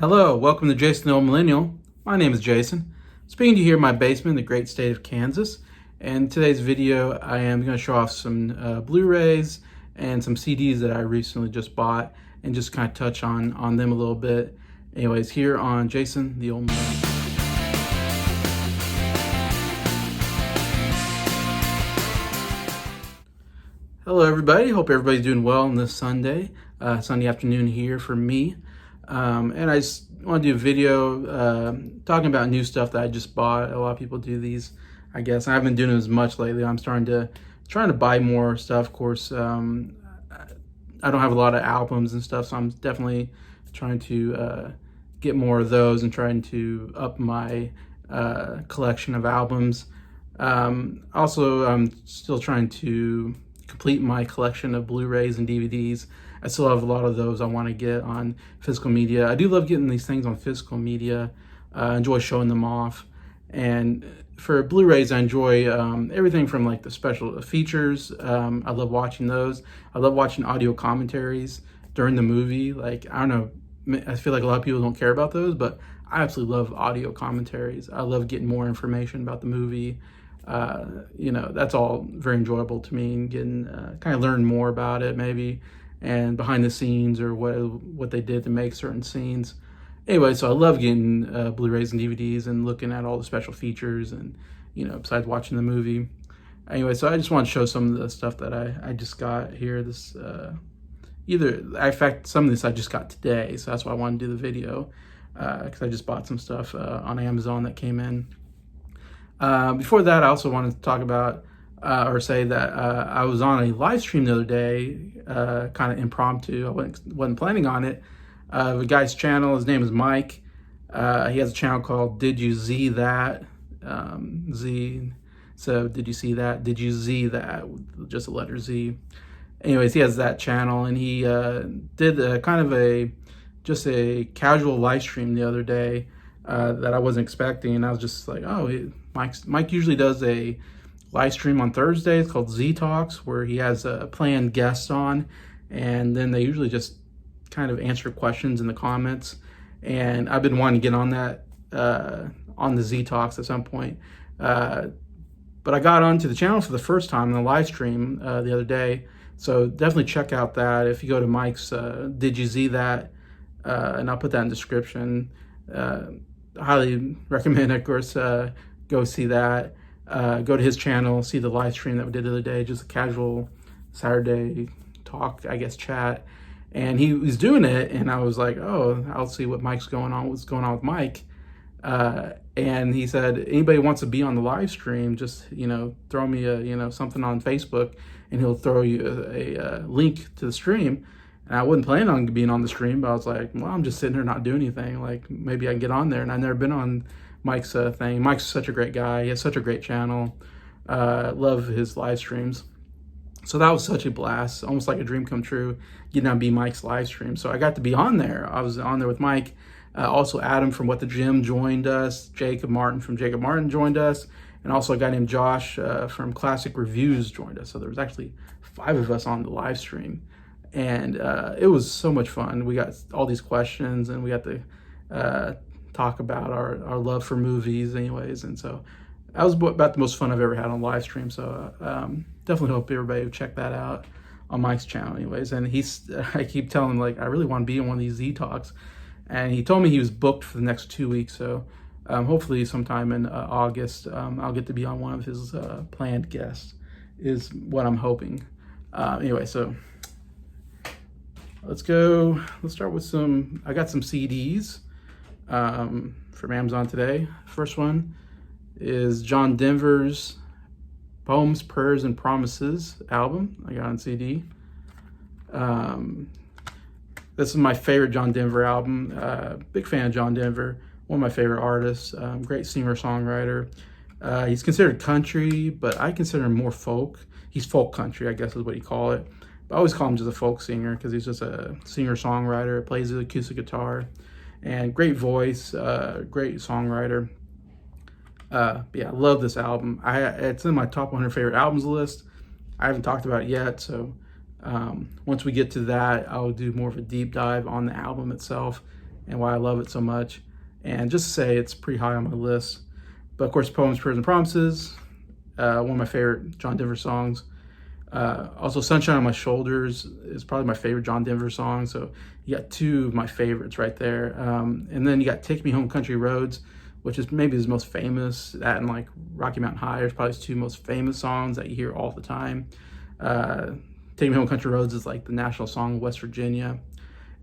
Hello, welcome to Jason the Old Millennial. My name is Jason. Speaking to you here in my basement in the great state of Kansas. And in today's video, I am going to show off some Blu-rays and some CDs that I recently just bought and just kind of touch on them a little bit. Anyways, here on Jason the Old Millennial. Hello everybody, hope everybody's doing well on this Sunday afternoon here for me. And I just want to do a video talking about new stuff that I just bought. A lot of people do these, I guess. I haven't been doing it as much lately. I'm trying to buy more stuff. Of course, I don't have a lot of albums and stuff, so I'm definitely trying to get more of those and trying to up my collection of albums. Also, I'm still trying to complete my collection of Blu Rays and DVDs. I still have a lot of those I want to get on physical media. I do love getting these things on physical media. I enjoy showing them off. And for Blu Rays, I enjoy everything from like the special features. I love watching those. I love watching audio commentaries during the movie. Like, I don't know, I feel like a lot of people don't care about those, but I absolutely love audio commentaries. I love getting more information about the movie. That's all very enjoyable to me, and getting kind of learn more about it maybe, and behind the scenes or what they did to make certain scenes. Anyway, so I love getting Blu-rays and DVDs and looking at all the special features and, besides watching the movie. Anyway, so I just want to show some of the stuff that I just got here. This, in fact, some of this I just got today, so that's why I wanted to do the video, because I just bought some stuff on Amazon that came in. Before that, I also wanted to talk about or say that I was on a live stream the other day, kind of impromptu. I wasn't planning on it. The guy's channel, his name is Mike. He has a channel called Did You Z That? Z. So did you see that? Did you Z that? Just the letter Z. Anyways, he has that channel, and he did kind of just a casual live stream the other day that I wasn't expecting. And I was just like, oh, Mike usually does a live stream on Thursdays called Z Talks, where he has planned guests on, and then they usually just kind of answer questions in the comments. And I've been wanting to get on that on the Z Talks at some point, but I got onto the channel for the first time in the live stream the other day. So definitely check out that. If you go to Mike's Did You Z That, and I'll put that in the description. Highly recommend, of course, go see that. Go to his channel, see the live stream that we did the other day, just a casual Saturday talk, I guess, chat. And he was doing it, and I was like, oh, I'll see what's going on with Mike. And he said, anybody wants to be on the live stream, just, throw me something on Facebook, and he'll throw you a link to the stream. And I wasn't planning on being on the stream, but I was like, well, I'm just sitting here not doing anything. Like, maybe I can get on there. And I've never been on Mike's thing. Mike's such a great guy. He has such a great channel. Love his live streams. So that was such a blast, almost like a dream come true, getting on Mike's live stream. So I got to be on there. I was on there with Mike. Also, Adam from What the Gym joined us. Jacob Martin from Jacob Martin joined us. And also a guy named Josh from Classic Reviews joined us. So there was actually 5 of us on the live stream. And it was so much fun. We got all these questions, and we got to talk about our love for movies anyways. And so that was about the most fun I've ever had on live stream. So definitely hope everybody would check that out on Mike's channel anyways. And I keep telling him, like, I really want to be in one of these Z Talks. And he told me he was booked for the next 2 weeks. So hopefully sometime in August, I'll get to be on one of his planned guests, is what I'm hoping. Anyway, so let's start with I got some CDs from Amazon today. First one is John Denver's Poems, Prayers, and Promises album. I got on CD. This is my favorite John Denver album. Big fan of John Denver. One of my favorite artists. Great singer-songwriter. He's considered country, but I consider him more folk. He's folk country, I guess is what you call it. But I always call him just a folk singer, because he's just a singer-songwriter, plays the acoustic guitar, and great voice, great songwriter. Yeah, I love this album. It's in my top 100 favorite albums list. I haven't talked about it yet, so once we get to that, I'll do more of a deep dive on the album itself and why I love it so much. And just to say, it's pretty high on my list. But of course, Poems, Prayers, and Promises, one of my favorite John Denver songs. Also, Sunshine on My Shoulders is probably my favorite John Denver song. So you got two of my favorites right there. And then you got Take Me Home Country Roads, which is maybe his most famous. That and like Rocky Mountain High are probably his two most famous songs that you hear all the time. Take Me Home Country Roads is like the national song of West Virginia.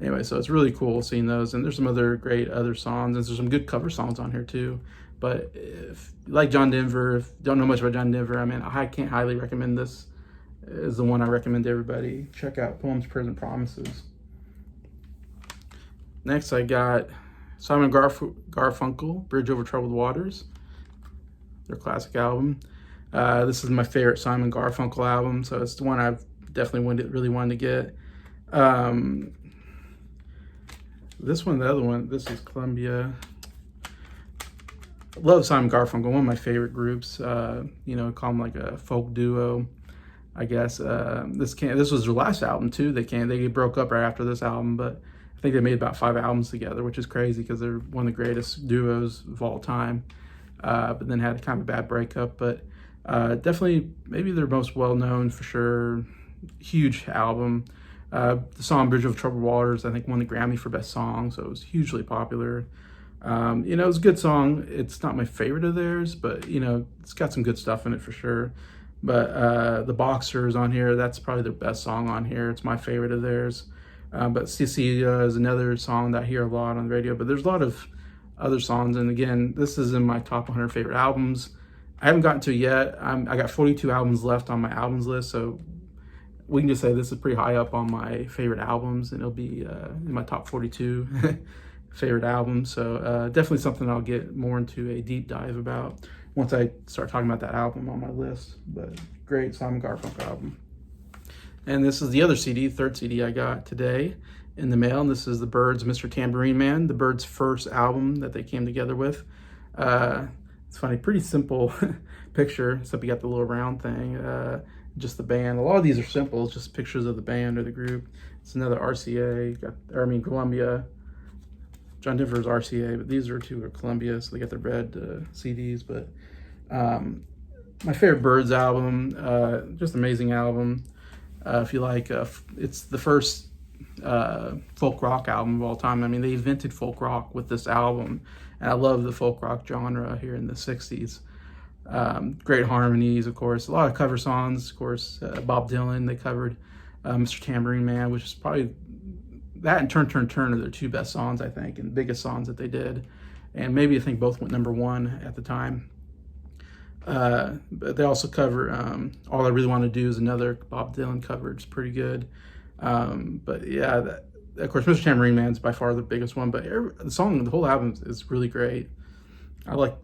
Anyway, so it's really cool seeing those. And there's some other great other songs. And there's some good cover songs on here too. But if you like John Denver, if you don't know much about John Denver, I mean, I can't highly recommend this. Is the one I recommend to everybody. Check out Poems, Prayers, and Promises. Next, I got Simon Garfunkel, Bridge Over Troubled Waters, their classic album. This is my favorite Simon Garfunkel album, so it's the one I've definitely really wanted to get. This one, the other one, this is Columbia. I love Simon Garfunkel, one of my favorite groups. You know, call them like a folk duo, I guess. This was their last album too. They broke up right after this album, but I think they made about 5 albums together, which is crazy because they're one of the greatest duos of all time. But then had kind of a bad breakup. But definitely, maybe they're most well known for sure. Huge album. The song "Bridge Over Troubled Waters" I think won the Grammy for Best Song, so it was hugely popular. You know, it was a good song. It's not my favorite of theirs, but you know, it's got some good stuff in it for sure. But The Boxers on here, that's probably their best song on here. It's my favorite of theirs. But Cecilia is another song that I hear a lot on the radio. But there's a lot of other songs. And again, this is in my top 100 favorite albums. I haven't gotten to it yet. I got 42 albums left on my albums list. So we can just say this is pretty high up on my favorite albums. And it'll be in my top 42 favorite albums. So definitely something I'll get more into a deep dive about once I start talking about that album on my list. But great Simon Garfunkel album. And this is the other CD, third CD I got today in the mail. And this is the Byrds' Mr. Tambourine Man, the Byrds' first album that they came together with. It's funny, pretty simple picture, except you got the little round thing, just the band. A lot of these are simple, it's just pictures of the band or the group. It's another RCA, Columbia. John Denver's RCA, but these are two are Columbia, so they got the red CDs. But my favorite Byrds album, just amazing album. If you like, it's the first folk rock album of all time. I mean, they invented folk rock with this album, and I love the folk rock genre here in the 60s. Great harmonies, of course. A lot of cover songs, of course. Bob Dylan, they covered Mr. Tambourine Man, which is probably, that and Turn, Turn, Turn are their two best songs, I think, and biggest songs that they did. And maybe I think both went -- at the time. But they also cover All I Really Want to Do is another Bob Dylan cover. It's pretty good. But yeah, of course, Mr. Tambourine Man's by far the biggest one. But the whole album is really great. I like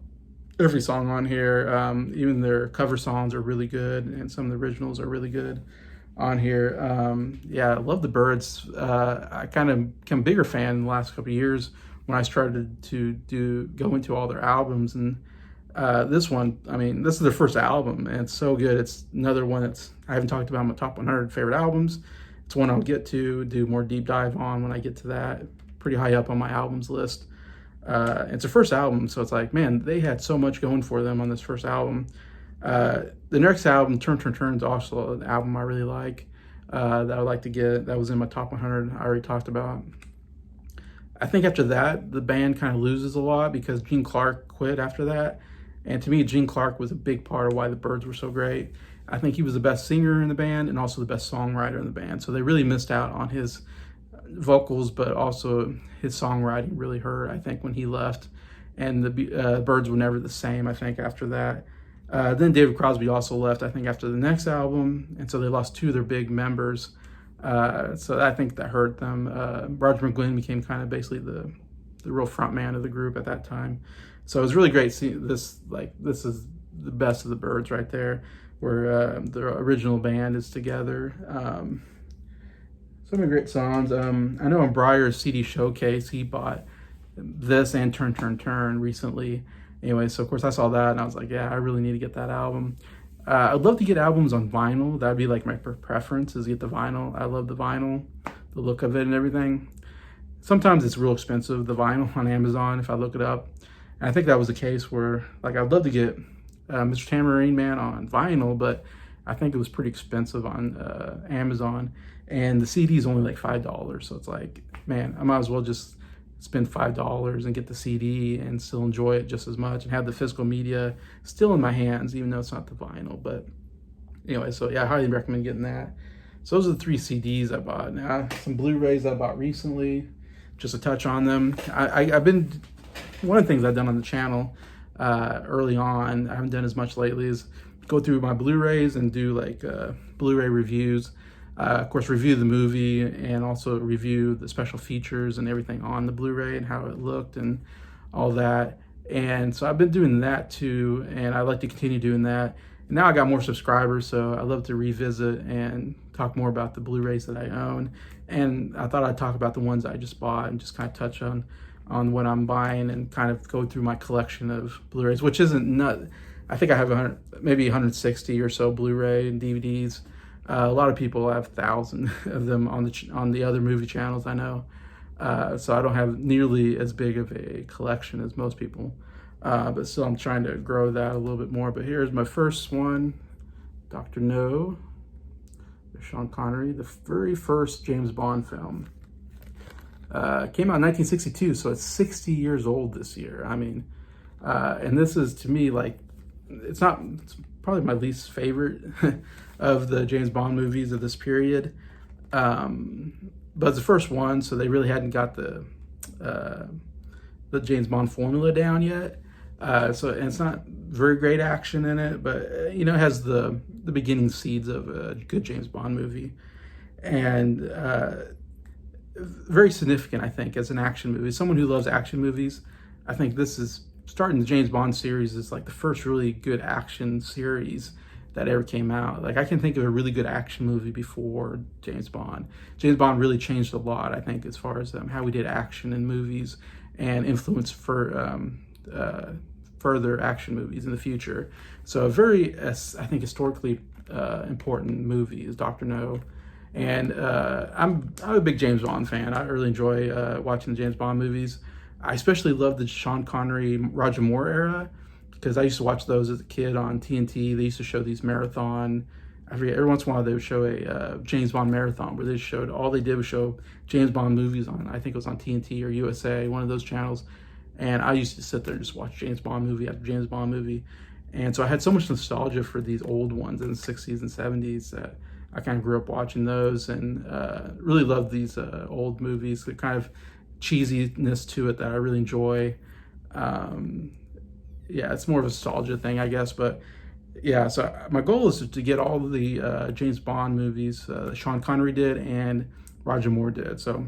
every song on here. Even their cover songs are really good, and some of the originals are really good on here. Yeah, I love the Byrds. I kind of become a bigger fan in the last couple of years when I started to go into all their albums. And this one, I mean, this is their first album, and it's so good. It's another one I haven't talked about in my top 100 favorite albums. It's one I'll get to do more deep dive on when I get to that. Pretty high up on my albums list. It's their first album, so it's like, man, they had so much going for them on this first album. The next album, Turn, Turn, Turn, is also an album I really like, that I would like to get. That was in my top 100 I already talked about. I think after that, the band kind of loses a lot because Gene Clark quit after that. And to me, Gene Clark was a big part of why the Byrds were so great. I think he was the best singer in the band and also the best songwriter in the band. So they really missed out on his vocals, but also his songwriting really hurt, I think, when he left. And the Byrds were never the same, I think, after that. Then David Crosby also left, I think, after the next album. And so they lost two of their big members. So I think that hurt them. Roger McGuinn became kind of basically the real front man of the group at that time. So it was really great seeing this. Like, this is the best of the Byrds right there, where the original band is together. So many great songs. I know on Breyer's CD showcase, he bought this and Turn, Turn, Turn recently. Anyway, so of course I saw that and I was like, yeah, I really need to get that album. I'd love to get albums on vinyl. That'd be like my preference, is get the vinyl. I love the vinyl, the look of it and everything. sometimes it's real expensive, the vinyl on Amazon, if I look it up. And I think that was the case where, like, I'd love to get Mr. Tambourine Man on vinyl, but I think it was pretty expensive on Amazon. And the CD is only like $5. So it's like, man, I might as well just spend $5 and get the CD and still enjoy it just as much and have the physical media still in my hands, even though it's not the vinyl. But anyway, so yeah, I highly recommend getting that. So those are the 3 CDs I bought. Now, some Blu Rays I bought recently, just a touch on them. I've been, one of the things I've done on the channel early on, I haven't done as much lately, is go through my Blu Rays and do like Blu Ray reviews. Of course, review the movie and also review the special features and everything on the Blu Ray and how it looked and all that. And so I've been doing that too, and I like to continue doing that. And now I got more subscribers, so I love to revisit and talk more about the Blu Rays that I own. And I thought I'd talk about the ones I just bought and just kind of touch on what I'm buying and kind of go through my collection of Blu Rays, which isn't nut. I think I have maybe 160 or so Blu Ray and DVDs. A lot of people have 1,000 of them on the other movie channels I know. So I don't have nearly as big of a collection as most people. But still, I'm trying to grow that a little bit more. But here's my first one, Dr. No, Sean Connery, the very first James Bond film. Came out in 1962, so it's 60 years old this year. I mean, and this is, to me, like, it's probably my least favorite of the James Bond movies of this period. But it's the first one, so they really hadn't got the James Bond formula down yet. And it's not very great action in it, but you know, it has the beginning seeds of a good James Bond movie, and very significant, I think, as an action movie. Someone who loves action movies, I think this is, starting the James Bond series is like the first really good action series that ever came out. Like, I can think of a really good action movie before James Bond. James Bond really changed a lot, I think, as far as how we did action in movies and influenced for further action movies in the future. So a very, I think, historically important movie is Dr. No. And I'm a big James Bond fan. I really enjoy watching the James Bond movies. I especially love the Sean Connery, Roger Moore era, because I used to watch those as a kid on TNT. They used to show these marathon, I forget, every once in a while they would show a James Bond marathon where they showed, all they did was show James Bond movies on, I think it was on TNT or USA, one of those channels. And I used to sit there and just watch James Bond movie after James Bond movie. And so I had so much nostalgia for these old ones in the 60s and 70s that I kind of grew up watching those, and really loved these old movies. The kind of cheesiness to it that I really enjoy. Yeah, it's more of a nostalgia thing, I guess. But yeah, so my goal is to get all of the James Bond movies Sean Connery did and Roger Moore did. So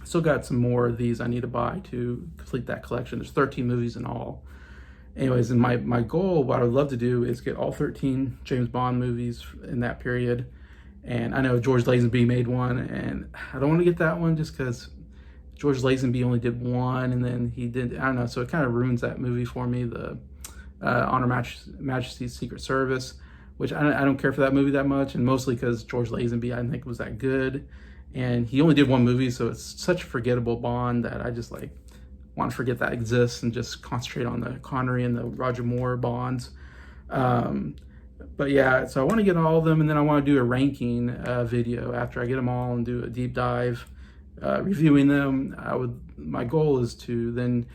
I still got some more of these I need to buy to complete that collection. There's 13 movies in all. Anyways, and my goal, what I would love to do, is get all 13 James Bond movies in that period. And I know George Lazenby made one, and I don't want to get that one just because George Lazenby only did one, and then he did, I don't know, so it kind of ruins that movie for me, the Honor Majesty's Secret Service, which I don't care for that movie that much, and mostly because George Lazenby, I didn't think was that good. And he only did one movie, so it's such a forgettable Bond that I just like want to forget that exists and just concentrate on the Connery and the Roger Moore Bonds. But yeah, so I want to get all of them, and then I want to do a ranking video after I get them all and do a deep dive reviewing them. My goal is to then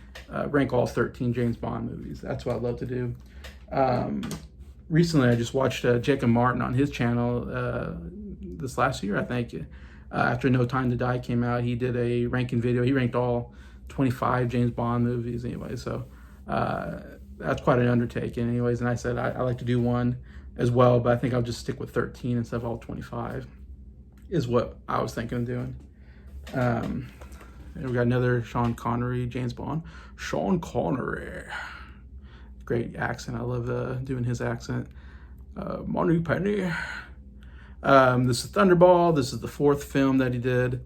rank all 13 James Bond movies. That's what I'd love to do. Recently, I just watched Jacob Martin on his channel this last year, I think. After No Time to Die came out, he did a ranking video. He ranked all 25 James Bond movies anyway, so that's quite an undertaking anyways. And I said I like to do one as well, but I think I'll just stick with 13 instead of all 25 is what I was thinking of doing. And we got another Sean Connery James Bond. Sean Connery, great accent. I love doing his accent. Money Penny. This is Thunderball. This is the 4th film that he did,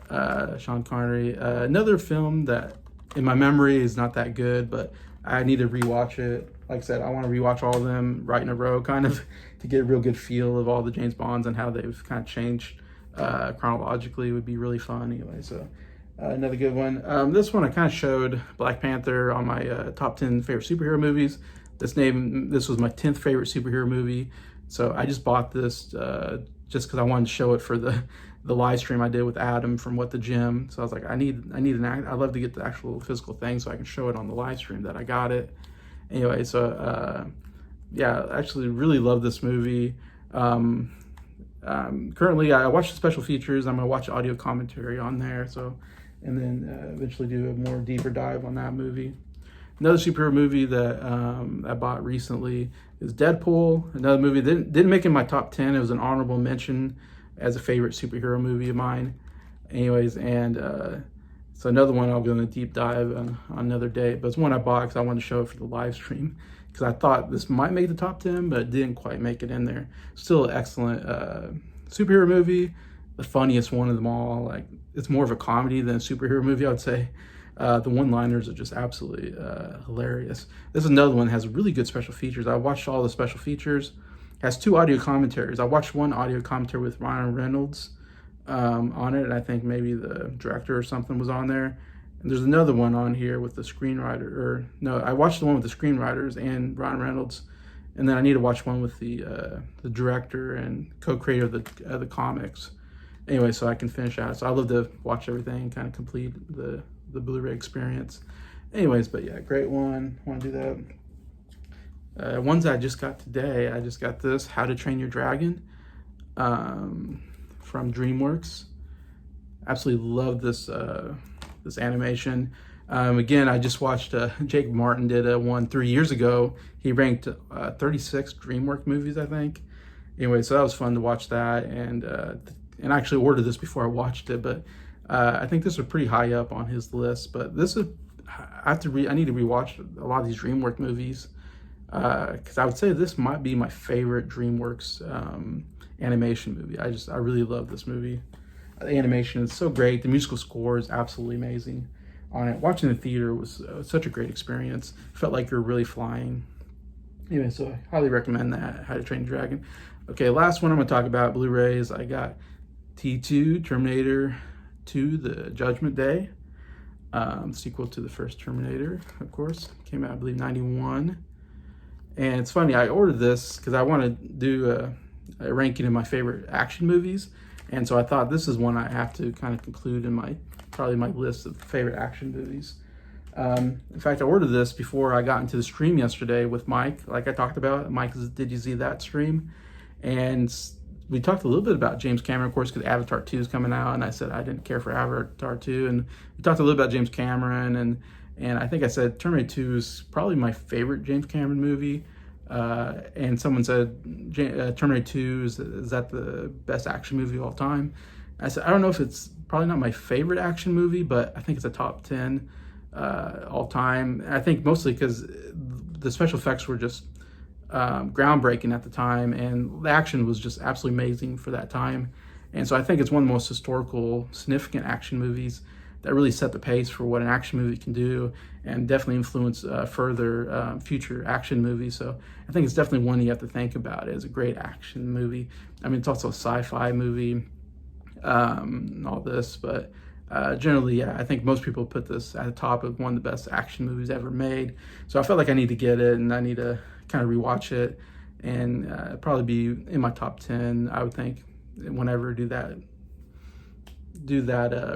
Sean Connery. Another film that in my memory is not that good, but I need to rewatch it. Like I said, I want to rewatch all of them right in a row, kind of, to get a real good feel of all the James Bonds and how they've kind of changed chronologically. It would be really fun anyway. So Another good one. This one I kind of showed Black Panther on my top 10 favorite superhero movies. This was my 10th favorite superhero movie. So I just bought this just because I wanted to show it for the live stream I did with Adam from What the Gym. So I was like, I'd love to get the actual physical thing so I can show it on the live stream that I got it. Anyway, so yeah, I actually really love this movie. Currently, I watch the special features. I'm gonna watch audio commentary on there. So, and then eventually do a more deeper dive on that movie. Another superhero movie that I bought recently is Deadpool. Another movie that didn't make it in my top 10. It was an honorable mention as a favorite superhero movie of mine. Anyways, and so another one I'll go in a deep dive on another day. But it's one I bought because I wanted to show it for the live stream. Because I thought this might make the top 10, but it didn't quite make it in there. Still an excellent superhero movie. The funniest one of them all. Like, it's more of a comedy than a superhero movie, I would say. The one-liners are just absolutely hilarious. This is another one that has really good special features. I watched all the special features. It has 2 audio commentaries. I watched one audio commentary with Ryan Reynolds on it, and I think maybe the director or something was on there. And there's another one on here with the screenwriter, or no, I watched the one with the screenwriters and Ryan Reynolds, and then I need to watch one with the director and co-creator of the comics. Anyway, so I can finish out. So I love to watch everything, kind of complete the Blu Ray experience. Anyways, but yeah, great one. Want to do that. Ones I just got today. I just got this How to Train Your Dragon from DreamWorks. Absolutely love this this animation. Again, I just watched Jake Martin did one 3 years ago. He ranked 36 DreamWorks movies, I think. Anyway, so that was fun to watch that, and I actually ordered this before I watched it, but I think this was pretty high up on his list. But this is I need to rewatch a lot of these DreamWorks movies because I would say this might be my favorite DreamWorks animation movie. I really love this movie. The animation is so great. The musical score is absolutely amazing on it. Watching the theater was such a great experience. Felt like you're really flying. Anyway, so I highly recommend that, How to Train Your Dragon. Okay, last one I'm going to talk about, Blu-rays. I got T2, Terminator 2, The Judgment Day. Sequel to the first Terminator, of course. Came out, I believe, 91. And it's funny, I ordered this because I want to do a ranking of my favorite action movies. And so I thought this is one I have to kind of conclude in probably my list of favorite action movies. In fact, I ordered this before I got into the stream yesterday with Mike, like I talked about. Mike's Did You See That stream? And we talked a little bit about James Cameron, of course, because Avatar 2 is coming out, and I said I didn't care for Avatar 2. And we talked a little about James Cameron, and I think I said Terminator 2 is probably my favorite James Cameron movie. And someone said, Terminator 2, is that the best action movie of all time? I said, I don't know if it's probably not my favorite action movie, but I think it's a top 10 all time. And I think mostly because the special effects were just groundbreaking at the time, and the action was just absolutely amazing for that time. And so I think it's one of the most historical, significant action movies that really set the pace for what an action movie can do, and definitely influence further future action movies. So I think it's definitely one you have to think about as a great action movie. I mean, it's also a sci-fi movie, and all this, but generally, yeah, I think most people put this at the top of one of the best action movies ever made. So I felt like I need to get it, and I need to kind of rewatch it, and probably be in my top 10, I would think, whenever do that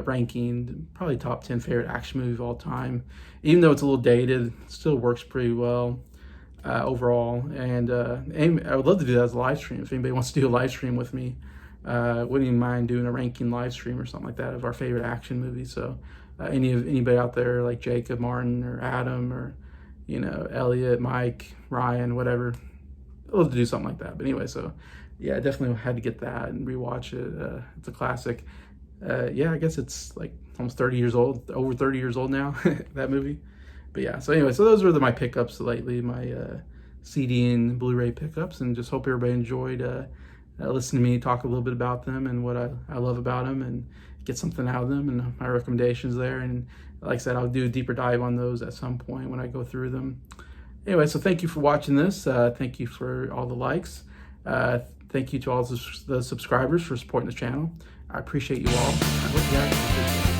ranking. Probably top 10 favorite action movie of all time. Even though it's a little dated, it still works pretty well overall. And I would love to do that as a live stream. If anybody wants to do a live stream with me, wouldn't even mind doing a ranking live stream or something like that of our favorite action movies. So anybody out there like Jacob, Martin, or Adam, or Elliot, Mike, Ryan, whatever, I'd love to do something like that. But anyway, so yeah, I definitely had to get that and rewatch it. It's a classic. Yeah, I guess it's like almost 30 years old, over 30 years old now, that movie. But yeah, so anyway, so those were my pickups lately, my CD and Blu-ray pickups, and just hope everybody enjoyed listening to me talk a little bit about them and what I love about them, and get something out of them, and my recommendations there. And like I said, I'll do a deeper dive on those at some point when I go through them. Anyway, so thank you for watching this. Thank you for all the likes. Thank you to all the subscribers for supporting the channel. I appreciate you all. I hope you guys